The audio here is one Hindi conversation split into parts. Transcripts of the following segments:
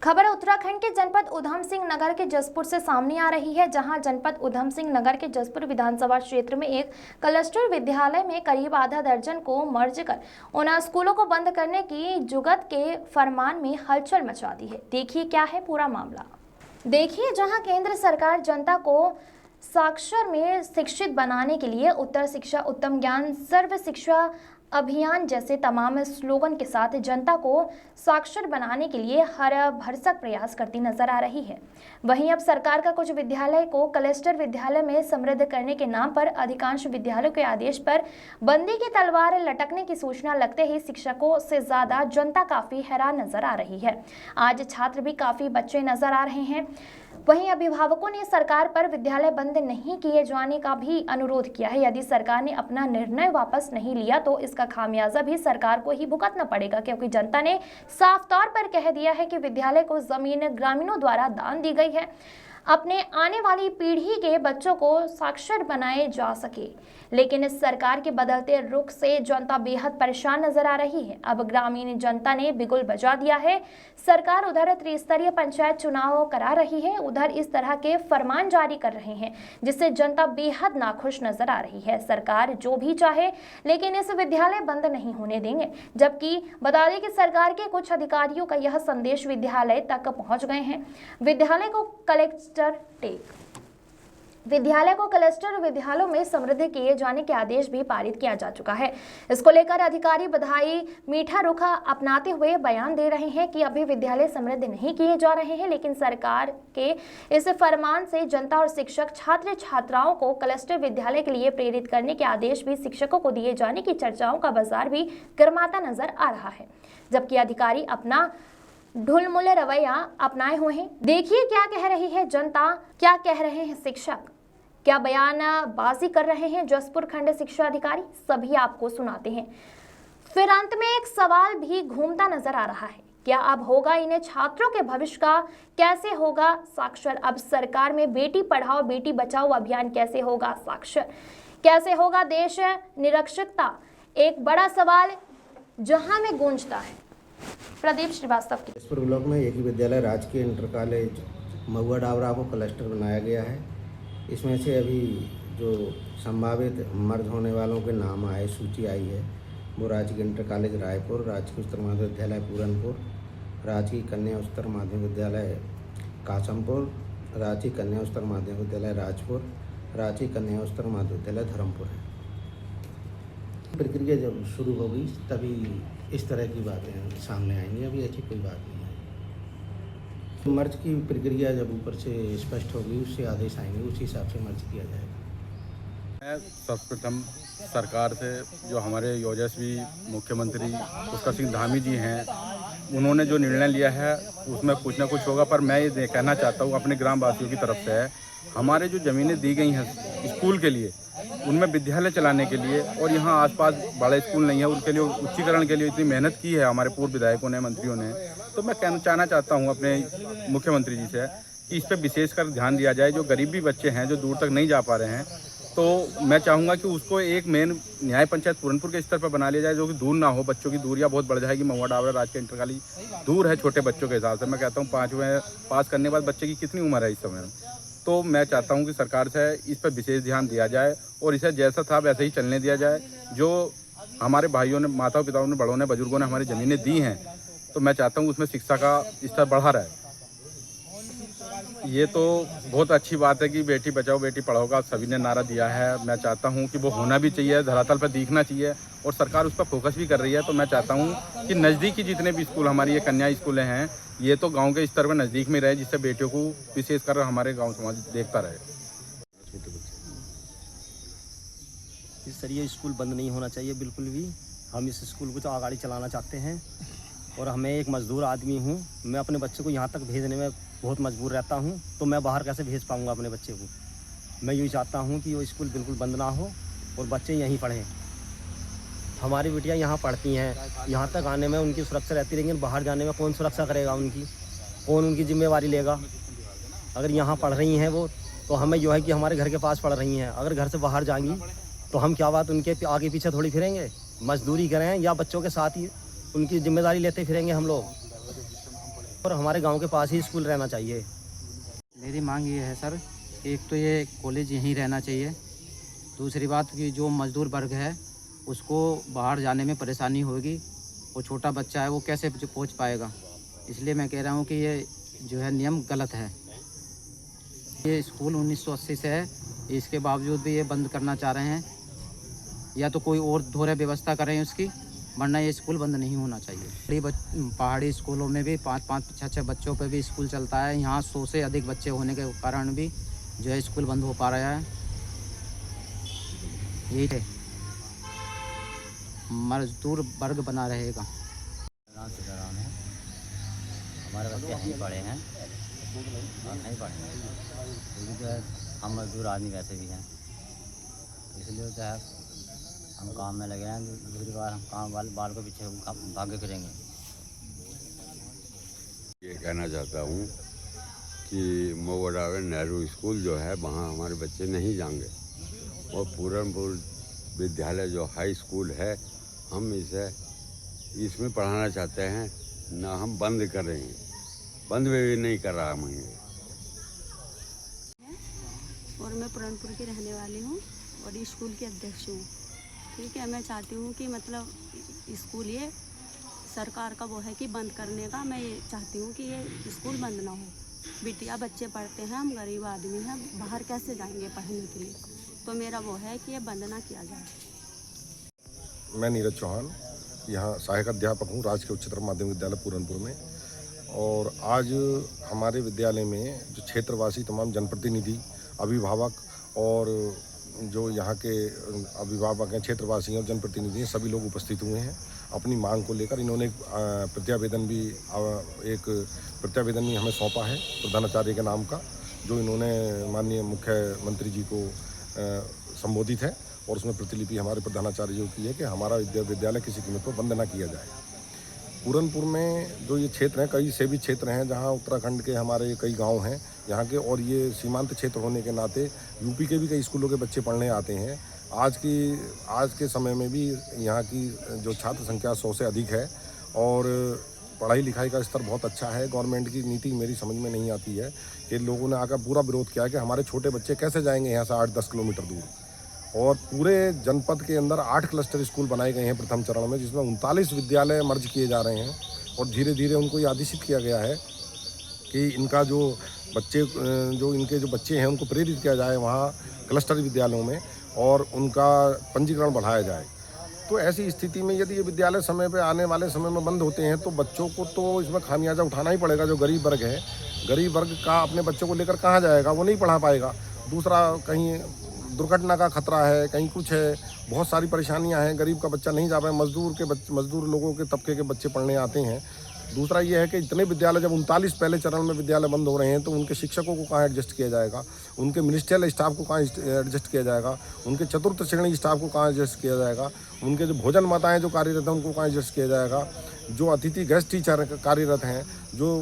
खबर उत्तराखंड के जनपद उधम सिंह नगर के जसपुर से सामने आ रही है, जहां जनपद उधम सिंह नगर के जसपुर विधानसभा क्षेत्र में एक क्लस्टर विद्यालय में करीब आधा दर्जन को मर्ज कर उन स्कूलों को बंद करने की जुगत के फरमान में हलचल मचा दी है। देखिए क्या है पूरा मामला। देखिए, जहां केंद्र सरकार जनता को साक्षर में शिक्षित बनाने के लिए उत्तर शिक्षा उत्तम ज्ञान सर्व शिक्षा अभियान जैसे तमाम स्लोगन के साथ जनता को साक्षर बनाने के लिए हर भरसक प्रयास करती नजर आ रही है, वहीं अब सरकार का कुछ विद्यालय को क्लस्टर विद्यालय में समृद्ध करने के नाम पर अधिकांश विद्यालयों के आदेश पर बंदी की तलवार लटकने की सूचना लगते ही शिक्षकों से ज्यादा जनता काफी हैरान नजर आ रही है। आज छात्र भी काफी बच्चे नजर आ रहे हैं। वहीं अभिभावकों ने सरकार पर विद्यालय बंद नहीं किए जाने का भी अनुरोध किया है। यदि सरकार ने अपना निर्णय वापस नहीं लिया तो इसका खामियाजा भी सरकार को ही भुगतना पड़ेगा, क्योंकि जनता ने साफ तौर पर कह दिया है कि विद्यालय को जमीन ग्रामीणों द्वारा दान दी गई है, अपने आने वाली पीढ़ी के बच्चों को साक्षर बनाए जा सके। लेकिन इस सरकार के बदलते रुख से जनता बेहद परेशान नजर आ रही है। अब ग्रामीण जनता ने बिगुल बजा दिया है। सरकार उधर त्रिस्तरीय पंचायत चुनाव करा रही है, उधर इस तरह के फरमान जारी कर रहे हैं, जिससे जनता बेहद नाखुश नजर आ रही है। सरकार जो भी चाहे लेकिन इस विद्यालय बंद नहीं होने देंगे। जबकि बता दें कि सरकार के कुछ अधिकारियों का यह संदेश विद्यालय तक पहुंच गए हैं। विद्यालय को क्लस्टर विद्यालयों में समृद्ध किए जाने के आदेश भी पारित किया जा चुका है। इसको लेकर अधिकारी बधाई मीठा रुख अपनाते हुए बयान दे रहे हैं कि अभी विद्यालय समृद्ध नहीं किए जा रहे हैं, लेकिन सरकार के इस फरमान से जनता और शिक्षक छात्र छात्राओं को क्लस्टर विद्यालय के लिए प्रेरित करने के आदेश भी शिक्षकों को दिए जाने की चर्चाओं का बाजार भी गर्माता नजर आ रहा है, जबकि अधिकारी अपना ढुलमुल रवैया अपनाए हुए हैं। देखिए क्या कह रही है जनता, क्या कह रहे हैं शिक्षक, क्या बयानबाजी कर रहे हैं जसपुर खंड शिक्षा अधिकारी, सभी आपको सुनाते हैं। फिर अंत में एक सवाल भी घूमता नजर आ रहा है, क्या अब होगा इन्हें छात्रों के भविष्य का, कैसे होगा साक्षर? अब सरकार में बेटी पढ़ाओ बेटी बचाओ अभियान कैसे होगा साक्षर? कैसे होगा देश निरक्षरता? एक बड़ा सवाल जहां में गूंजता है। प्रदीप श्रीवास्तव की। जसपुर ब्लॉक में एक ही विद्यालय राजकीय इंटर कॉलेज महुआ डाबरा को क्लस्टर बनाया गया है। इसमें से अभी जो संभावित मर्ज होने वालों के नाम आए, सूची आई है, वो राजकीय इंटर कॉलेज रायपुर, राजकीय उच्चतर माध्यमिक विद्यालय पूरनपुर, राजकीय कन्या उच्चतर माध्यमिक विद्यालय कासमपुर, राजकीय कन्या उच्चतर माध्यमिक विद्यालय राजपुर, राजकीय कन्या उच्चतर माध्यमिक विद्यालय धर्मपुर है। प्रक्रिया जब शुरू होगी तभी इस तरह की बातें सामने आएंगी, अभी ऐसी कोई बात नहीं है। मर्ज की प्रक्रिया जब ऊपर से स्पष्ट होगी, उससे आदेश आएंगे, उसी हिसाब से मर्ज किया जाएगा। मैं सर्वप्रथम सरकार से, जो हमारे योजस्वी मुख्यमंत्री पुष्कर सिंह धामी जी हैं, उन्होंने जो निर्णय लिया है उसमें कुछ ना कुछ होगा, पर मैं ये कहना चाहता हूँ अपने ग्राम वासियों की तरफ से, हमारे जो ज़मीनें दी गई हैं स्कूल के लिए, उनमें विद्यालय चलाने के लिए, और यहाँ आसपास बड़े स्कूल नहीं है, उनके लिए उच्चीकरण के लिए इतनी मेहनत की है हमारे पूर्व विधायकों ने, मंत्रियों ने, तो मैं कहना चाहता हूँ अपने मुख्यमंत्री जी से कि इस पर विशेषकर ध्यान दिया जाए। जो गरीब भी बच्चे हैं जो दूर तक नहीं जा पा रहे हैं, तो मैं चाहूँगा कि उसको एक मेन न्याय पंचायत पूरनपुर के स्तर पर बना लिया जाए, जो कि दूर ना हो। बच्चों की दूरियाँ बहुत बढ़ जाएगी। महुआ डाबरा राजकीय इंटर कॉलेज दूर है छोटे बच्चों के हिसाब से। मैं कहता हूँ 5वें पास करने के बाद बच्चे की कितनी उम्र है इस समय, तो मैं चाहता हूं कि सरकार से इस पर विशेष ध्यान दिया जाए और इसे जैसा था वैसे ही चलने दिया जाए। जो हमारे भाइयों ने, माता पिताओं ने, बड़ों ने, बुजुर्गों ने हमारी ज़मीनें दी हैं, तो मैं चाहता हूं उसमें शिक्षा का स्तर बढ़ा रहे। ये तो बहुत अच्छी बात है कि बेटी बचाओ बेटी पढ़ाओ का सभी ने नारा दिया है। मैं चाहता हूं कि वो होना भी चाहिए, धरातल पर दिखना चाहिए, और सरकार उस पर फोकस भी कर रही है। तो मैं चाहता हूं कि नज़दीकी जितने भी स्कूल हमारी ये कन्या स्कूलें हैं, ये तो गांव के स्तर पर नज़दीक में रहे, जिससे बेटियों को विशेषकर हमारे गांव समाज देखता रहे। इस तरह स्कूल बंद नहीं होना चाहिए बिल्कुल भी। हम इस स्कूल को तो आगे चलाना चाहते हैं, और हमें एक मजदूर आदमी हूँ, मैं अपने बच्चे को यहाँ तक भेजने में बहुत मजबूर रहता हूँ, तो मैं बाहर कैसे भेज पाऊँगा अपने बच्चे को। मैं यूँ चाहता हूँ कि वो स्कूल बिल्कुल बंद ना हो और बच्चे यहीं पढ़ें। हमारी बेटियां यहाँ पढ़ती हैं, यहाँ तक आने में उनकी सुरक्षा रहती, लेकिन बाहर जाने में कौन सुरक्षा करेगा उनकी, कौन उनकी जिम्मेवारी लेगा? अगर यहाँ पढ़ रही हैं वो, तो हमें जो है कि हमारे घर के पास पढ़ रही हैं, अगर घर से बाहर जाएंगी तो हम क्या बात उनके आगे पीछे थोड़ी फिरेंगे, मजदूरी करें या बच्चों के साथ ही उनकी जिम्मेदारी लेते फिरेंगे हम लोग। और हमारे गांव के पास ही स्कूल रहना चाहिए। मेरी मांग ये है सर, एक तो ये कॉलेज यहीं रहना चाहिए। दूसरी बात कि जो मजदूर वर्ग है उसको बाहर जाने में परेशानी होगी, वो छोटा बच्चा है वो कैसे पहुंच पाएगा। इसलिए मैं कह रहा हूँ कि ये जो है नियम गलत है। ये स्कूल 1980 से है, इसके बावजूद भी ये बंद करना चाह रहे हैं। या तो कोई और दोहरा व्यवस्था करें उसकी, वरना ये स्कूल बंद नहीं होना चाहिए। पहाड़ी स्कूलों में भी 5-5, 6-6 बच्चों पे भी स्कूल चलता है। यहाँ 100 से अधिक बच्चे होने के कारण भी जो है स्कूल बंद हो पा रहा है। यही है, मजदूर वर्ग बना रहेगा। हमारे बच्चे नहीं पढ़े हैं और नहीं पढ़े हैं, क्योंकि जो है हम मजदूर आदमी वैसे भी हैं, इसलिए जो है हम काम में लगे हैं। दूसरी बार हम काम बाल को पीछे भागे फिरेंगे। ये कहना चाहता हूँ कि मोगड़ावे नेहरू स्कूल जो है वहाँ हमारे बच्चे नहीं जाएंगे, और पूरनपुर विद्यालय जो हाई स्कूल है हम इसमें पढ़ाना चाहते हैं। ना हम बंद कर रहे हैं, बंद भी नहीं कर रहा हम। और मैं पूरनपुर की रहने वाली हूँ और स्कूल की अध्यक्ष हूँ। ठीक है, मैं चाहती हूँ कि मतलब स्कूल ये सरकार का वो है कि बंद करने का। मैं ये चाहती हूँ कि ये स्कूल बंद ना हो। बिटिया बच्चे पढ़ते हैं, हम गरीब आदमी हैं, बाहर कैसे जाएंगे पढ़ने के लिए। तो मेरा वो है कि ये बंद ना किया जाए। मैं नीरज चौहान यहाँ सहायक अध्यापक हूँ राजकीय उच्चतर माध्यमिक विद्यालय पूरनपुर में। और आज हमारे विद्यालय में जो क्षेत्रवासी तमाम जनप्रतिनिधि, अभिभावक और जो यहाँ के अभिभावक हैं, क्षेत्रवासी हैं और जनप्रतिनिधि हैं, सभी लोग उपस्थित हुए हैं अपनी मांग को लेकर। इन्होंने एक प्रत्यावेदन भी हमें सौंपा है प्रधानाचार्य के नाम का, जो इन्होंने माननीय मुख्यमंत्री जी को संबोधित है, और उसमें प्रतिलिपि हमारे प्रधानाचार्य जी की है कि हमारा विद्यालय किसी कीमत पर बंद न किया जाए। पूरनपुर में जो ये क्षेत्र हैं, कई से भी क्षेत्र हैं जहाँ उत्तराखंड के हमारे कई गांव हैं यहाँ के, और ये सीमांत क्षेत्र होने के नाते यूपी के भी कई स्कूलों के बच्चे पढ़ने आते हैं। आज के समय में भी यहाँ की जो छात्र संख्या 100 से अधिक है, और पढ़ाई लिखाई का स्तर बहुत अच्छा है। गवर्नमेंट की नीति मेरी समझ में नहीं आती है कि लोगों ने आकर पूरा विरोध किया कि हमारे छोटे बच्चे कैसे जाएंगे यहाँ से 8-10 किलोमीटर दूर। और पूरे जनपद के अंदर 8 क्लस्टर स्कूल बनाए गए हैं प्रथम चरण में, जिसमें 39 विद्यालय मर्ज किए जा रहे हैं। और धीरे धीरे उनको ये आदेशित किया गया है कि इनका जो इनके जो बच्चे हैं उनको प्रेरित किया जाए वहाँ क्लस्टर विद्यालयों में, और उनका पंजीकरण बढ़ाया जाए। तो ऐसी स्थिति में यदि ये विद्यालय समय पे आने वाले समय में बंद होते हैं तो बच्चों को तो इसमें खामियाजा उठाना ही पड़ेगा। जो गरीब वर्ग है, गरीब वर्ग का अपने बच्चों को लेकर कहाँ जाएगा, वो नहीं पढ़ा पाएगा। दूसरा, कहीं दुर्घटना का खतरा है, कहीं कुछ है, बहुत सारी परेशानियां हैं। गरीब का बच्चा नहीं जा पाए, मजदूर लोगों के तबके के बच्चे पढ़ने आते हैं। दूसरा ये है कि इतने विद्यालय, जब 39 पहले चरण में विद्यालय बंद हो रहे हैं, तो उनके शिक्षकों को कहाँ एडजस्ट किया जाएगा, उनके मिनिस्ट्रियल स्टाफ को कहाँ एडजस्ट किया जाएगा, उनके चतुर्थ श्रेणी स्टाफ को कहाँ एडजस्ट किया जाएगा, उनके जो भोजन माताएँ जो कार्यरत हैं उनको कहाँ एडजस्ट किया जाएगा, जो अतिथि गेस्ट टीचर कार्यरत हैं, जो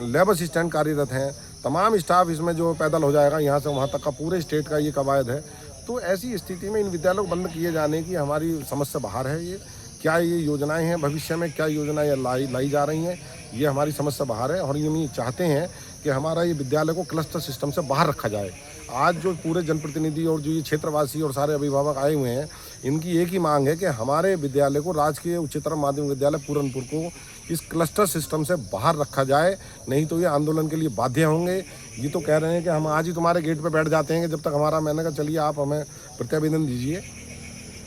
लैब असिस्टेंट कार्यरत हैं, तमाम स्टाफ इसमें जो पैदल हो जाएगा यहाँ से वहाँ तक का, पूरे स्टेट का ये कवायद है। तो ऐसी स्थिति में इन विद्यालयों को बंद किए जाने की हमारी समझ से बाहर है। ये क्या ये योजनाएं हैं, भविष्य में क्या योजनाएं लाई जा रही हैं, ये हमारी समझ से बाहर है। और ये चाहते हैं कि हमारा ये विद्यालय को क्लस्टर सिस्टम से बाहर रखा जाए। आज जो पूरे जनप्रतिनिधि और जो ये क्षेत्रवासी और सारे अभिभावक आए हुए हैं, इनकी एक ही मांग है कि हमारे विद्यालय को, राजकीय उच्चतर माध्यमिक विद्यालय पूरनपुर को, इस क्लस्टर सिस्टम से बाहर रखा जाए। नहीं तो ये आंदोलन के लिए बाध्य होंगे। ये तो कह रहे हैं कि हम आज ही तुम्हारे गेट पे बैठ जाते हैं कि जब तक हमारा, मैंने कहा चलिए आप हमें प्रत्यावेदन दीजिए,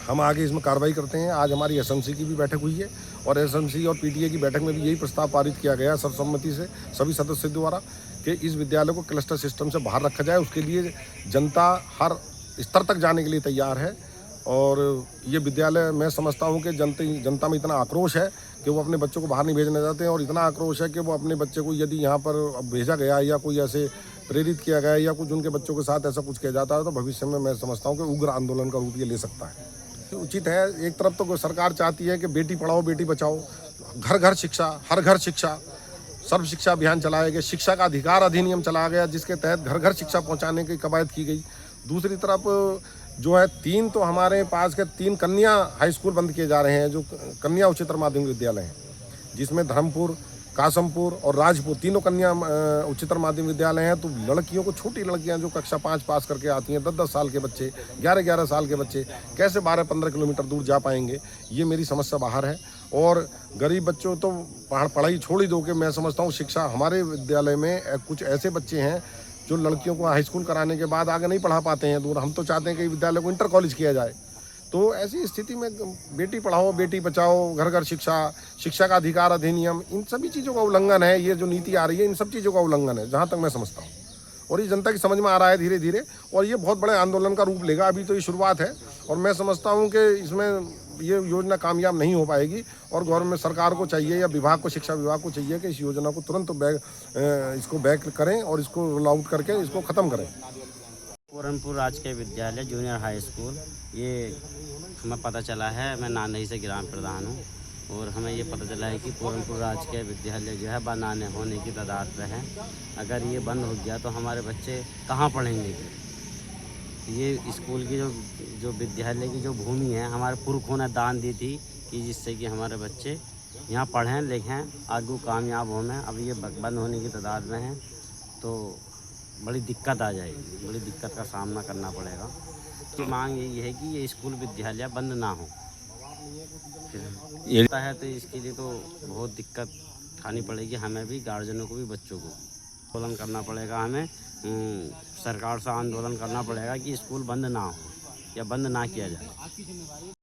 हम आगे इसमें कार्रवाई करते हैं। आज हमारी एसएमसी की भी बैठक हुई है, और एसएमसी और पीटीए की बैठक में भी यही प्रस्ताव पारित किया गया सर्वसम्मति से सभी सदस्यों द्वारा कि इस विद्यालय को क्लस्टर सिस्टम से बाहर रखा जाए। उसके लिए जनता हर स्तर तक जाने के लिए तैयार है। और ये विद्यालय, मैं समझता हूँ कि जनता में इतना आक्रोश है कि वो अपने बच्चों को बाहर नहीं भेजना चाहते हैं, और इतना आक्रोश है कि वो अपने बच्चे को यदि यहाँ पर भेजा गया या कोई ऐसे प्रेरित किया गया या कुछ उनके बच्चों के साथ ऐसा कुछ किया जाता है तो भविष्य में मैं समझता हूँ कि उग्र आंदोलन का रूप ये ले सकता है। उचित है, एक तरफ तो सरकार चाहती है कि बेटी पढ़ाओ बेटी बचाओ, घर घर शिक्षा, हर घर शिक्षा, सर्व शिक्षा अभियान चलाया गया, शिक्षा का अधिकार अधिनियम चलाया गया जिसके तहत घर घर शिक्षा पहुँचाने की कवायद की गई। दूसरी तरफ जो है 3 तो हमारे पास के 3 कन्या हाई स्कूल बंद किए जा रहे हैं, जो कन्या उच्चतर माध्यमिक विद्यालय हैं, जिसमें धर्मपुर, कासमपुर और राजपुर तीनों कन्या उच्चतर माध्यमिक विद्यालय हैं। तो लड़कियों को, छोटी लड़कियां जो कक्षा 5 पास करके आती हैं, 10-10 साल के बच्चे, 11-11 साल के बच्चे कैसे 12-15 किलोमीटर दूर जा पाएंगे, ये मेरी समस्या बाहर है। और गरीब बच्चों तो पढ़ाई छोड़ ही दो कि मैं समझता हूँ शिक्षा हमारे विद्यालय में कुछ ऐसे बच्चे हैं जो लड़कियों को हाई स्कूल कराने के बाद आगे नहीं पढ़ा पाते हैं दूर। हम तो चाहते हैं कि विद्यालय को इंटर कॉलेज किया जाए। तो ऐसी स्थिति में बेटी पढ़ाओ बेटी बचाओ, घर घर शिक्षा, शिक्षा का अधिकार अधिनियम, इन सभी चीज़ों का उल्लंघन है। ये जो नीति आ रही है इन सब चीज़ों का उल्लंघन है, जहाँ तक मैं समझता हूँ। और ये जनता की समझ में आ रहा है धीरे धीरे, और ये बहुत बड़े आंदोलन का रूप लेगा। अभी तो ये शुरुआत है और मैं समझता हूँ कि इसमें ये योजना कामयाब नहीं हो पाएगी। और गवर्नमेंट सरकार को चाहिए या विभाग को, शिक्षा विभाग को चाहिए कि इस योजना को तुरंत इसको बैक करें और इसको रोल आउट करके इसको ख़त्म करें। पूरनपुर राजकीय विद्यालय जूनियर हाई स्कूल, ये हमें पता चला है, मैं नांदही से ग्राम प्रधान हूँ, और हमें ये पता चला है कि पूरनपुर राजकीय विद्यालय जो है बंद आने होने की तादाद में है। अगर ये बंद हो गया तो हमारे बच्चे कहाँ पढ़ेंगे? ये स्कूल की जो विद्यालय की जो भूमि है हमारे पुरखों ने दान दी थी कि जिससे कि हमारे बच्चे यहाँ पढ़ें लिखें, आगे कामयाब हों। अब ये बंद होने की तादाद में है तो बड़ी दिक्कत आ जाएगी, बड़ी दिक्कत का सामना करना पड़ेगा। तो मांग यही है कि ये स्कूल विद्यालय बंद ना हो। ये है तो इसके लिए तो बहुत दिक्कत उठानी पड़ेगी हमें भी, गार्जियनों को भी, बच्चों को। आंदोलन करना पड़ेगा हमें, सरकार से आंदोलन करना पड़ेगा कि स्कूल बंद ना हो या बंद ना किया जाए।